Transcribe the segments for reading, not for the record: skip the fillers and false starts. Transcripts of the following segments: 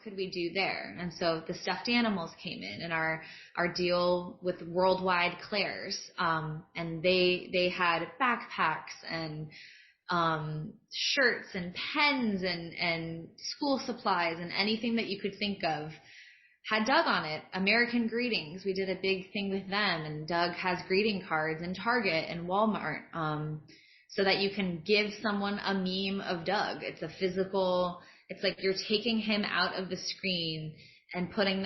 could we do there? And so the stuffed animals came in, and our deal with Worldwide Claire's, and they had backpacks and shirts and pens and school supplies and anything that you could think of had Doug on it. American Greetings, we did a big thing with them, and Doug has greeting cards in Target and Walmart, so that you can give someone a meme of Doug. It's a physical, it's like you're taking him out of the screen and putting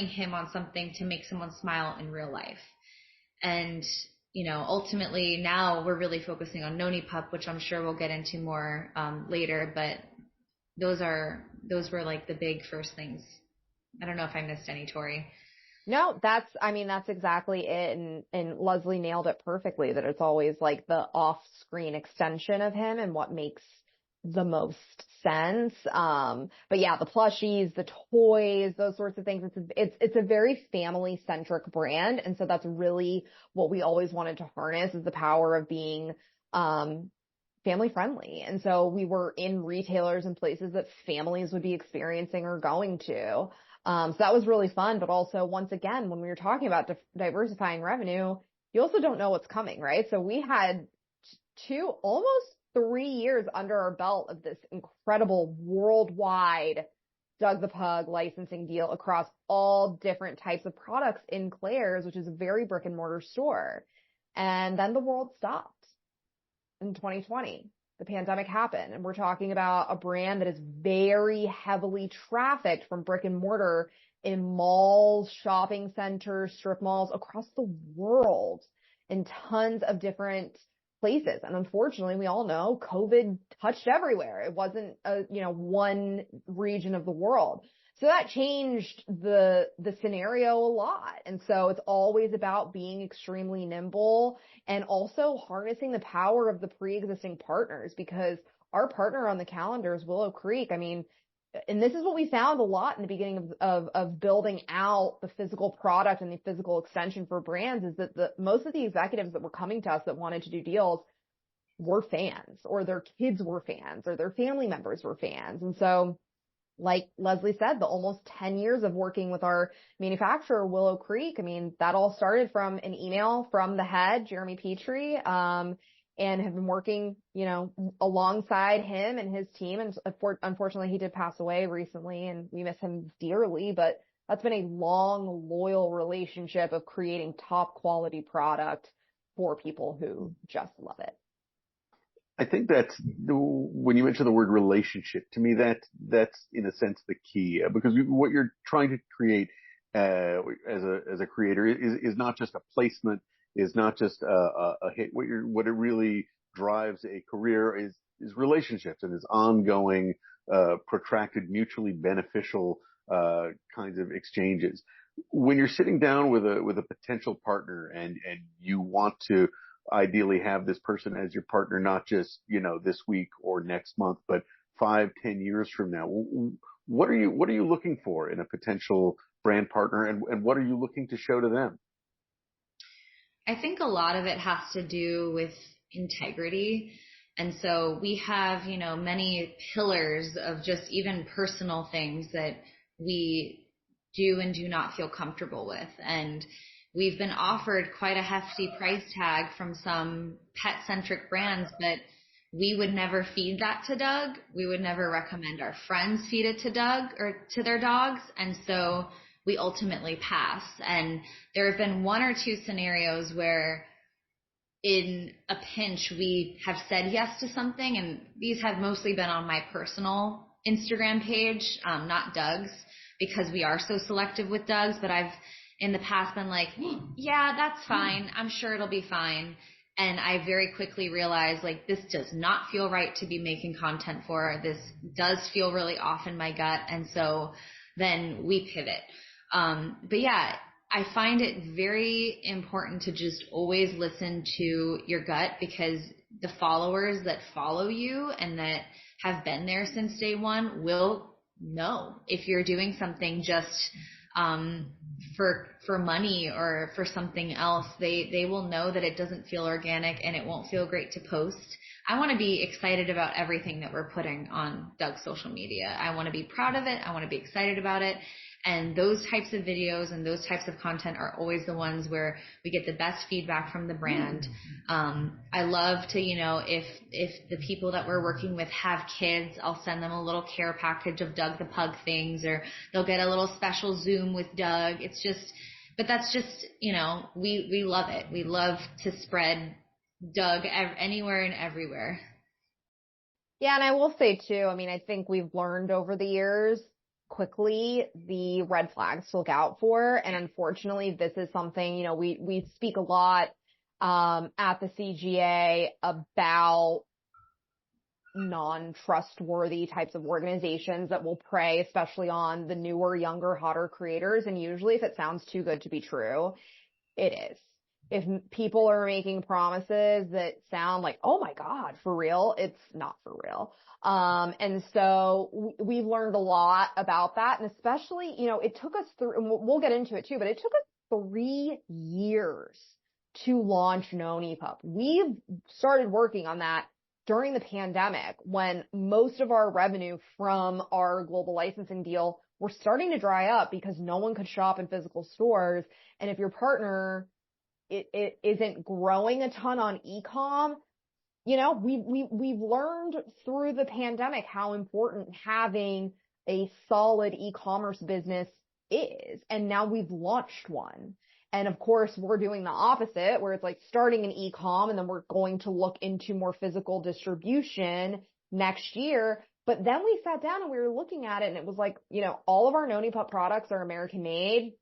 him on something to make someone smile in real life. And ultimately now we're really focusing on Noni Pup, which I'm sure we'll get into more later, but those were like the big first things. I don't know if I missed any, Tori. No, that's exactly it. And Leslie nailed it perfectly, that it's always like the off-screen extension of him and what makes the most sense. But yeah, the plushies, the toys, those sorts of things. It's a very family-centric brand. And so that's really what we always wanted to harness, is the power of being, family friendly. And so we were in retailers and places that families would be experiencing or going to. So that was really fun. But also, once again, when we were talking about diversifying revenue, you also don't know what's coming, right? So we had almost 3 years under our belt of this incredible worldwide Doug the Pug licensing deal across all different types of products in Claire's, which is a very brick and mortar store. And then the world stopped in 2020. The pandemic happened, and we're talking about a brand that is very heavily trafficked from brick and mortar in malls, shopping centers, strip malls across the world, in tons of different places. And unfortunately, we all know COVID touched everywhere. It wasn't one region of the world. So that changed the scenario a lot. And so it's always about being extremely nimble and also harnessing the power of the pre-existing partners, because our partner on the calendar is Willow Creek. I mean, and this is what we found a lot in the beginning of building out the physical product and the physical extension for brands, is that most of the executives that were coming to us that wanted to do deals were fans, or their kids were fans, or their family members were fans. And so, like Leslie said, the almost 10 years of working with our manufacturer, Willow Creek, I mean, that all started from an email from the head, Jeremy Petrie, and have been working, alongside him and his team. And unfortunately, he did pass away recently, and we miss him dearly, but that's been a long, loyal relationship of creating top quality product for people who just love it. I think when you mention the word relationship, to me, that's in a sense the key, because what you're trying to create, as a creator is not just a placement, is not just a hit. What it really drives a career is relationships, and is ongoing, protracted, mutually beneficial, kinds of exchanges. When you're sitting down with a potential partner and you want to ideally have this person as your partner, not just, this week or next month, but 5-10 years from now, what are you looking for in a potential brand partner, and what are you looking to show to them? I think a lot of it has to do with integrity. And so we have, many pillars of just even personal things that we do and do not feel comfortable with. And we've been offered quite a hefty price tag from some pet-centric brands, but we would never feed that to Doug. We would never recommend our friends feed it to Doug or to their dogs. And so we ultimately pass. And there have been 1 or 2 scenarios where in a pinch we have said yes to something, and these have mostly been on my personal Instagram page, not Doug's, because we are so selective with Doug's. But I've in the past been like, yeah, that's fine, I'm sure it'll be fine. And I very quickly realized, like, this does not feel right to be making content for. This does feel really off in my gut. And so then we pivot. But yeah, I find it very important to just always listen to your gut, because the followers that follow you and that have been there since day one will know if you're doing something just for money or for something else. They will know that it doesn't feel organic and it won't feel great to post. I want to be excited about everything that we're putting on Doug's social media. I want to be proud of it. I want to be excited about it. And those types of videos and those types of content are always the ones where we get the best feedback from the brand. I love to, if the people that we're working with have kids, I'll send them a little care package of Doug the Pug things, or they'll get a little special Zoom with Doug. But that's just, we love it. We love to spread Doug anywhere and everywhere. Yeah, and I will say too, I mean, I think we've learned over the years quickly the red flags to look out for. And unfortunately, this is something, we speak a lot at the CGA about non-trustworthy types of organizations that will prey especially on the newer, younger, hotter creators. And usually if it sounds too good to be true, it is. If people are making promises that sound like, oh my God, for real, it's not for real. And so we've learned a lot about that. And especially, it took us through, and we'll get into it too, but it took us 3 years to launch Noni Pup. We've started working on that during the pandemic when most of our revenue from our global licensing deal were starting to dry up because no one could shop in physical stores. And if your partner it isn't growing a ton on e-com, we've learned through the pandemic how important having a solid e-commerce business is. And now we've launched one. And of course, we're doing the opposite, where it's like starting an e-com and then we're going to look into more physical distribution next year. But then we sat down and we were looking at it and it was like, all of our Noni Pup products are American made,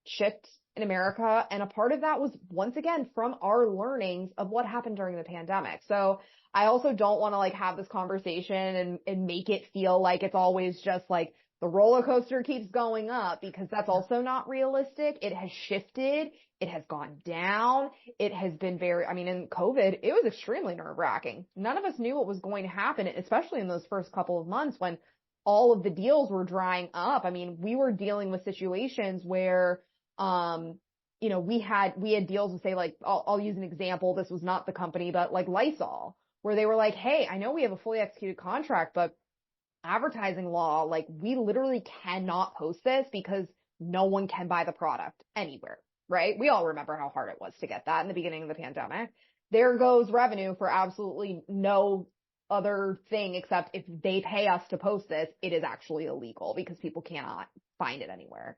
shipped in America. And a part of that was, once again, from our learnings of what happened during the pandemic. So I also don't want to have this conversation and make it feel like it's always just like the roller coaster keeps going up, because that's also not realistic. It has shifted. It has gone down. It has been in COVID, it was extremely nerve wracking. None of us knew what was going to happen, especially in those first couple of months when all of the deals were drying up. We were dealing with situations where, we had deals with, say, I'll use an example. This was not the company, but Lysol, where they were like, hey, I know we have a fully executed contract, but advertising law, we literally cannot post this because no one can buy the product anywhere, right? We all remember how hard it was to get that in the beginning of the pandemic. There goes revenue for absolutely no other thing except if they pay us to post this, it is actually illegal because people cannot find it anywhere.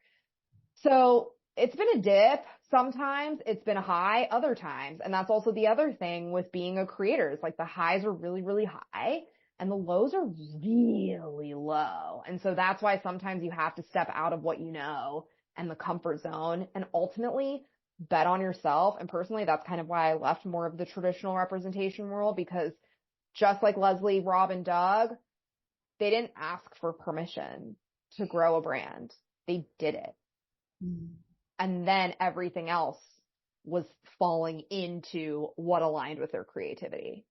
So it's been a dip. Sometimes it's been a high other times. And that's also the other thing with being a creator. It's like the highs are really, really high and the lows are really low. And so that's why sometimes you have to step out of what you know and the comfort zone and ultimately bet on yourself. And personally, that's kind of why I left more of the traditional representation world, because just like Leslie, Rob, and Doug, they didn't ask for permission to grow a brand. They did it. And then everything else was falling into what aligned with their creativity.